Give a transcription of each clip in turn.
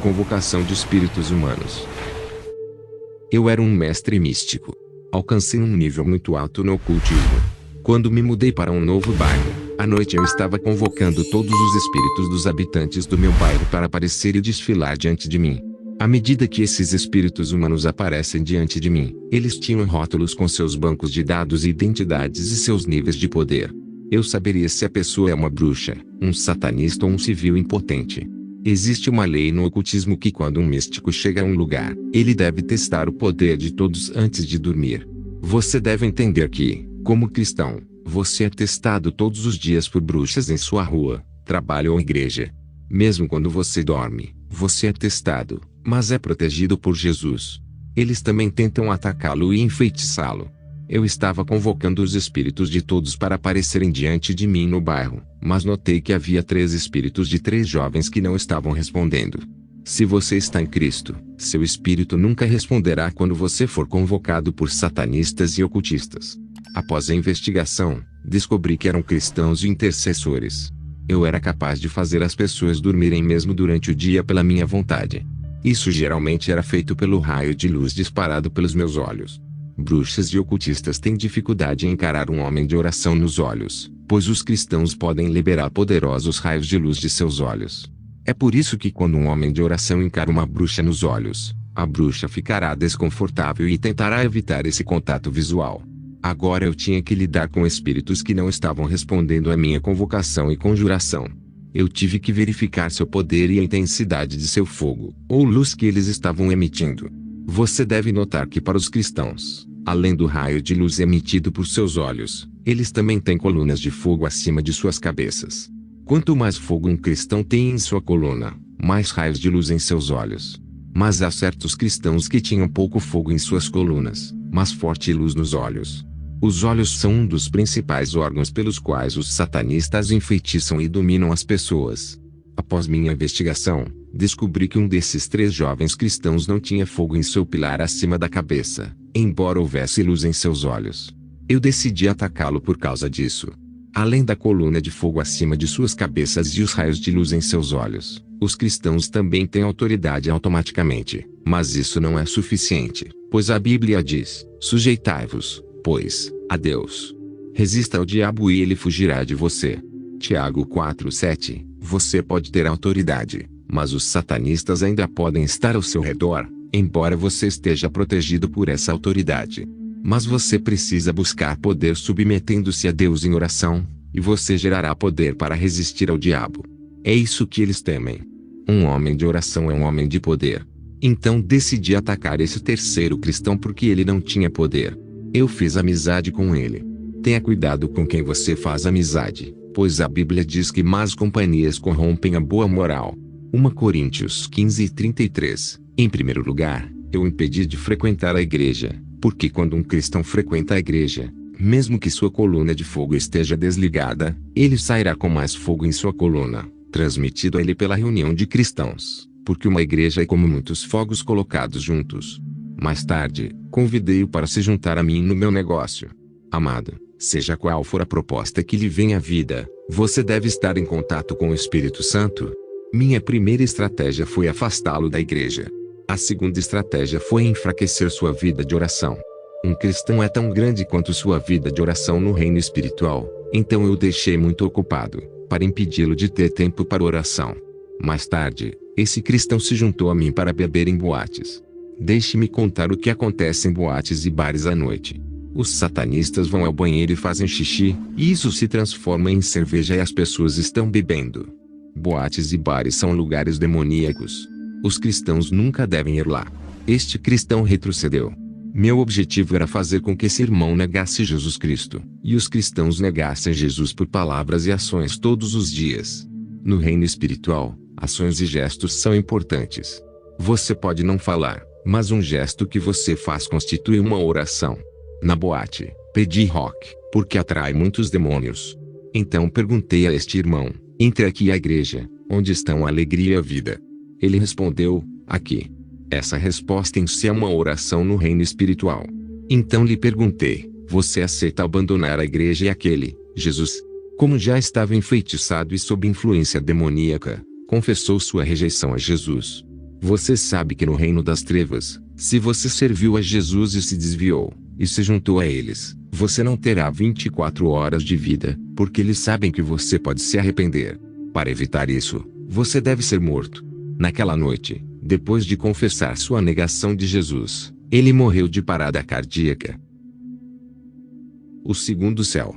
convocação de espíritos humanos. Eu era um mestre místico. Alcancei um nível muito alto no ocultismo. Quando me mudei para um novo bairro, à noite eu estava convocando todos os espíritos dos habitantes do meu bairro para aparecer e desfilar diante de mim. À medida que esses espíritos humanos aparecem diante de mim, eles tinham rótulos com seus bancos de dados e identidades e seus níveis de poder. Eu saberia se a pessoa é uma bruxa, um satanista ou um civil impotente. Existe uma lei no ocultismo que quando um místico chega a um lugar, ele deve testar o poder de todos antes de dormir. Você deve entender que, como cristão, você é testado todos os dias por bruxas em sua rua, trabalho ou igreja. Mesmo quando você dorme, você é testado, mas é protegido por Jesus. Eles também tentam atacá-lo e enfeitiçá-lo. Eu estava convocando os espíritos de todos para aparecerem diante de mim no bairro, mas notei que havia 3 espíritos de 3 jovens que não estavam respondendo. Se você está em Cristo, seu espírito nunca responderá quando você for convocado por satanistas e ocultistas. Após a investigação, descobri que eram cristãos e intercessores. Eu era capaz de fazer as pessoas dormirem mesmo durante o dia pela minha vontade. Isso geralmente era feito pelo raio de luz disparado pelos meus olhos. Bruxas e ocultistas têm dificuldade em encarar um homem de oração nos olhos, pois os cristãos podem liberar poderosos raios de luz de seus olhos. É por isso que quando um homem de oração encara uma bruxa nos olhos, a bruxa ficará desconfortável e tentará evitar esse contato visual. Agora eu tinha que lidar com espíritos que não estavam respondendo à minha convocação e conjuração. Eu tive que verificar seu poder e a intensidade de seu fogo, ou luz que eles estavam emitindo. Você deve notar que para os cristãos, além do raio de luz emitido por seus olhos, eles também têm colunas de fogo acima de suas cabeças. Quanto mais fogo um cristão tem em sua coluna, mais raios de luz em seus olhos. Mas há certos cristãos que tinham pouco fogo em suas colunas, mas forte luz nos olhos. Os olhos são um dos principais órgãos pelos quais os satanistas enfeitiçam e dominam as pessoas. Após minha investigação, descobri que um desses 3 jovens cristãos não tinha fogo em seu pilar acima da cabeça, embora houvesse luz em seus olhos. Eu decidi atacá-lo por causa disso. Além da coluna de fogo acima de suas cabeças e os raios de luz em seus olhos, os cristãos também têm autoridade automaticamente, mas isso não é suficiente, pois a Bíblia diz: sujeitai-vos, pois, a Deus. Resista ao diabo e ele fugirá de você. Tiago 4:7. Você pode ter autoridade, mas os satanistas ainda podem estar ao seu redor, embora você esteja protegido por essa autoridade. Mas você precisa buscar poder submetendo-se a Deus em oração, e você gerará poder para resistir ao diabo. É isso que eles temem. Um homem de oração é um homem de poder. Então decidi atacar esse terceiro cristão porque ele não tinha poder. Eu fiz amizade com ele. Tenha cuidado com quem você faz amizade, pois a Bíblia diz que más companhias corrompem a boa moral. 1 Coríntios 15:33. Em primeiro lugar, eu o impedi de frequentar a igreja, porque quando um cristão frequenta a igreja, mesmo que sua coluna de fogo esteja desligada, ele sairá com mais fogo em sua coluna, transmitido a ele pela reunião de cristãos, porque uma igreja é como muitos fogos colocados juntos. Mais tarde, convidei-o para se juntar a mim no meu negócio. Amado, seja qual for a proposta que lhe venha à vida, você deve estar em contato com o Espírito Santo. Minha primeira estratégia foi afastá-lo da igreja. A segunda estratégia foi enfraquecer sua vida de oração. Um cristão é tão grande quanto sua vida de oração no reino espiritual, então eu o deixei muito ocupado, para impedi-lo de ter tempo para oração. Mais tarde, esse cristão se juntou a mim para beber em boates. Deixe-me contar o que acontece em boates e bares à noite. Os satanistas vão ao banheiro e fazem xixi, e isso se transforma em cerveja e as pessoas estão bebendo. Boates e bares são lugares demoníacos. Os cristãos nunca devem ir lá. Este cristão retrocedeu. Meu objetivo era fazer com que esse irmão negasse Jesus Cristo, e os cristãos negassem Jesus por palavras e ações todos os dias. No reino espiritual, ações e gestos são importantes. Você pode não falar, mas um gesto que você faz constitui uma oração. Na boate, pedi rock, porque atrai muitos demônios. Então perguntei a este irmão: entre aqui e a igreja, onde estão a alegria e a vida? Ele respondeu: aqui. Essa resposta em si é uma oração no reino espiritual. Então lhe perguntei: você aceita abandonar a igreja e aquele, Jesus? Como já estava enfeitiçado e sob influência demoníaca, confessou sua rejeição a Jesus. Você sabe que no reino das trevas, se você serviu a Jesus e se desviou, e se juntou a eles, você não terá 24 horas de vida, porque eles sabem que você pode se arrepender. Para evitar isso, você deve ser morto. Naquela noite, depois de confessar sua negação de Jesus, ele morreu de parada cardíaca. O segundo céu.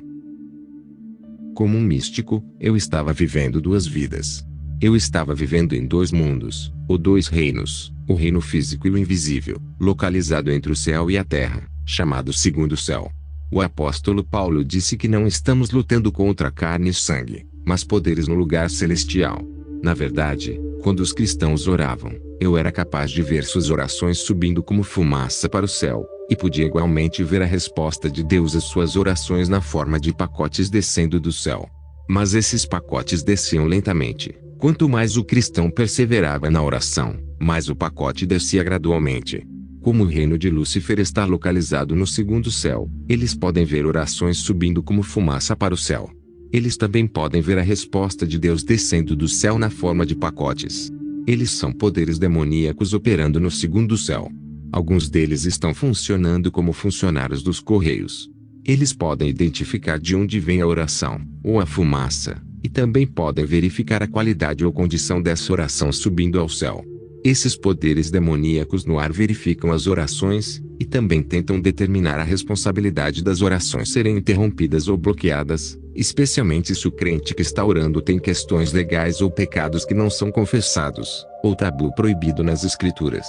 Como um místico, eu estava vivendo duas vidas. Eu estava vivendo em dois mundos, ou dois reinos, o reino físico e o invisível, localizado entre o céu e a terra, chamado segundo céu. O apóstolo Paulo disse que não estamos lutando contra carne e sangue, mas poderes no lugar celestial. Na verdade, quando os cristãos oravam, eu era capaz de ver suas orações subindo como fumaça para o céu, e podia igualmente ver a resposta de Deus às suas orações na forma de pacotes descendo do céu. Mas esses pacotes desciam lentamente. Quanto mais o cristão perseverava na oração, mais o pacote descia gradualmente. Como o reino de Lúcifer está localizado no segundo céu, eles podem ver orações subindo como fumaça para o céu. Eles também podem ver a resposta de Deus descendo do céu na forma de pacotes. Eles são poderes demoníacos operando no segundo céu. Alguns deles estão funcionando como funcionários dos correios. Eles podem identificar de onde vem a oração, ou a fumaça, e também podem verificar a qualidade ou condição dessa oração subindo ao céu. Esses poderes demoníacos no ar verificam as orações, e também tentam determinar a responsabilidade das orações serem interrompidas ou bloqueadas, especialmente se o crente que está orando tem questões legais ou pecados que não são confessados, ou tabu proibido nas Escrituras.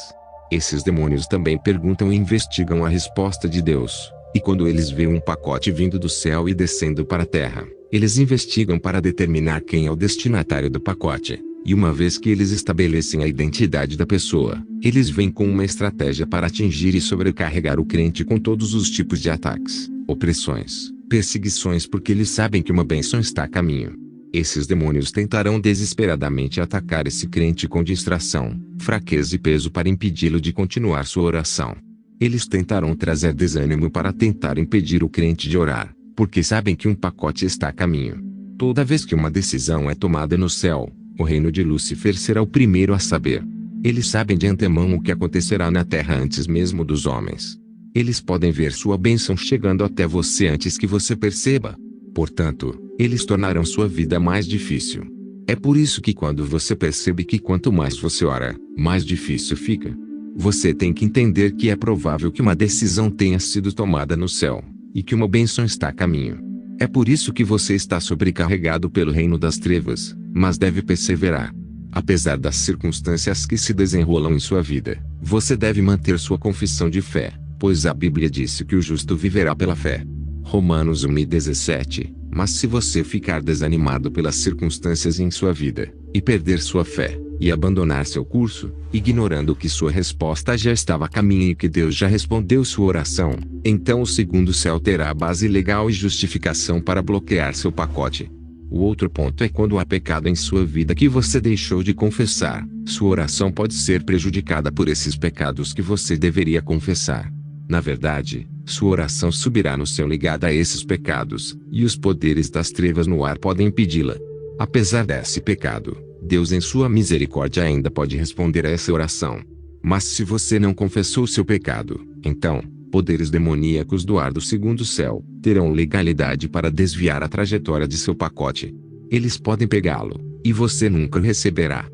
Esses demônios também perguntam e investigam a resposta de Deus, e quando eles veem um pacote vindo do céu e descendo para a terra, eles investigam para determinar quem é o destinatário do pacote. E uma vez que eles estabelecem a identidade da pessoa, eles vêm com uma estratégia para atingir e sobrecarregar o crente com todos os tipos de ataques, opressões, perseguições, porque eles sabem que uma bênção está a caminho. Esses demônios tentarão desesperadamente atacar esse crente com distração, fraqueza e peso para impedi-lo de continuar sua oração. Eles tentarão trazer desânimo para tentar impedir o crente de orar, porque sabem que um pacote está a caminho. Toda vez que uma decisão é tomada no céu, o reino de Lúcifer será o primeiro a saber. Eles sabem de antemão o que acontecerá na terra antes mesmo dos homens. Eles podem ver sua bênção chegando até você antes que você perceba. Portanto, eles tornarão sua vida mais difícil. É por isso que quando você percebe que quanto mais você ora, mais difícil fica. Você tem que entender que é provável que uma decisão tenha sido tomada no céu, e que uma bênção está a caminho. É por isso que você está sobrecarregado pelo reino das trevas, mas deve perseverar. Apesar das circunstâncias que se desenrolam em sua vida, você deve manter sua confissão de fé, pois a Bíblia disse que o justo viverá pela fé. Romanos 1:17. Mas se você ficar desanimado pelas circunstâncias em sua vida, e perder sua fé, e abandonar seu curso, ignorando que sua resposta já estava a caminho e que Deus já respondeu sua oração, então o segundo céu terá a base legal e justificação para bloquear seu pacote. O outro ponto é quando há pecado em sua vida que você deixou de confessar, sua oração pode ser prejudicada por esses pecados que você deveria confessar. Na verdade, sua oração subirá no céu ligada a esses pecados, e os poderes das trevas no ar podem impedi-la. Apesar desse pecado, Deus em sua misericórdia ainda pode responder a essa oração. Mas se você não confessou seu pecado, então, poderes demoníacos do ar do segundo céu terão legalidade para desviar a trajetória de seu pacote. Eles podem pegá-lo, e você nunca receberá.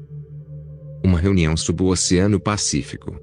Uma reunião sob o Oceano Pacífico.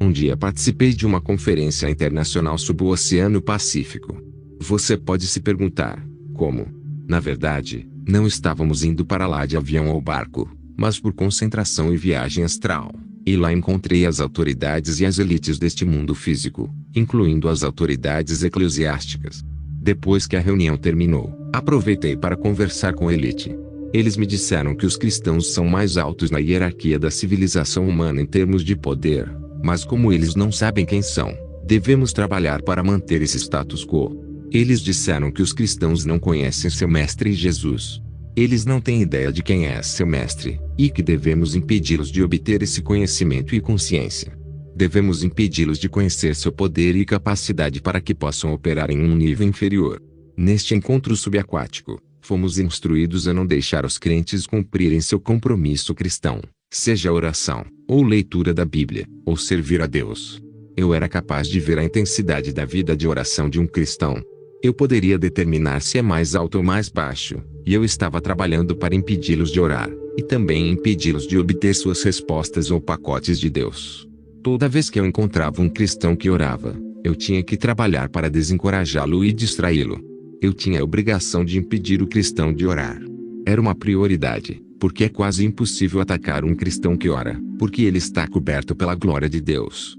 Um dia participei de uma conferência internacional sobre o Oceano Pacífico. Você pode se perguntar, como? Na verdade, não estávamos indo para lá de avião ou barco, mas por concentração e viagem astral. E lá encontrei as autoridades e as elites deste mundo físico, incluindo as autoridades eclesiásticas. Depois que a reunião terminou, aproveitei para conversar com a elite. Eles me disseram que os cristãos são mais altos na hierarquia da civilização humana em termos de poder. Mas como eles não sabem quem são, devemos trabalhar para manter esse status quo. Eles disseram que os cristãos não conhecem seu mestre Jesus. Eles não têm ideia de quem é seu mestre, e que devemos impedi-los de obter esse conhecimento e consciência. Devemos impedi-los de conhecer seu poder e capacidade para que possam operar em um nível inferior. Neste encontro subaquático, fomos instruídos a não deixar os crentes cumprirem seu compromisso cristão, seja oração, ou leitura da Bíblia, ou servir a Deus. Eu era capaz de ver a intensidade da vida de oração de um cristão. Eu poderia determinar se é mais alto ou mais baixo, e eu estava trabalhando para impedi-los de orar, e também impedi-los de obter suas respostas ou pacotes de Deus. Toda vez que eu encontrava um cristão que orava, eu tinha que trabalhar para desencorajá-lo e distraí-lo. Eu tinha a obrigação de impedir o cristão de orar. Era uma prioridade, porque é quase impossível atacar um cristão que ora, porque ele está coberto pela glória de Deus.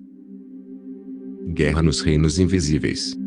Guerra nos reinos invisíveis.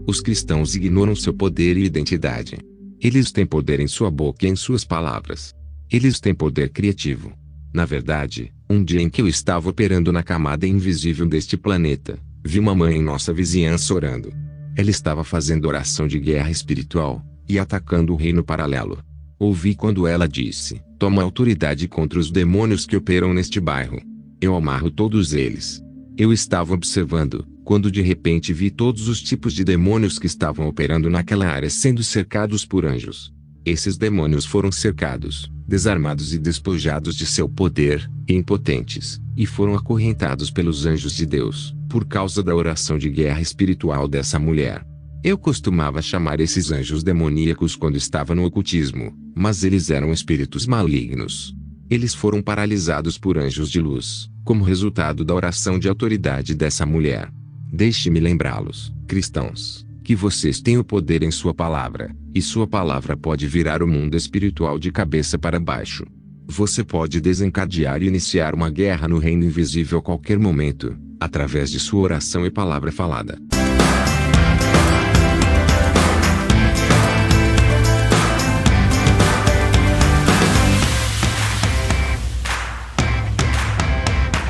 Os cristãos ignoram seu poder e identidade. Eles têm poder em sua boca e em suas palavras. Eles têm poder criativo. Na verdade, um dia em que eu estava operando na camada invisível deste planeta, vi uma mãe em nossa vizinhança orando. Ela estava fazendo oração de guerra espiritual, e atacando o reino paralelo. Ouvi quando ela disse: "Toma autoridade contra os demônios que operam neste bairro. Eu amarro todos eles." Eu estava observando, quando de repente vi todos os tipos de demônios que estavam operando naquela área sendo cercados por anjos. Esses demônios foram cercados, desarmados e despojados de seu poder, e impotentes, e foram acorrentados pelos anjos de Deus, por causa da oração de guerra espiritual dessa mulher. Eu costumava chamar esses anjos demoníacos quando estava no ocultismo, mas eles eram espíritos malignos. Eles foram paralisados por anjos de luz, como resultado da oração de autoridade dessa mulher. Deixe-me lembrá-los, cristãos, que vocês têm o poder em sua palavra, e sua palavra pode virar o mundo espiritual de cabeça para baixo. Você pode desencadear e iniciar uma guerra no reino invisível a qualquer momento, através de sua oração e palavra falada.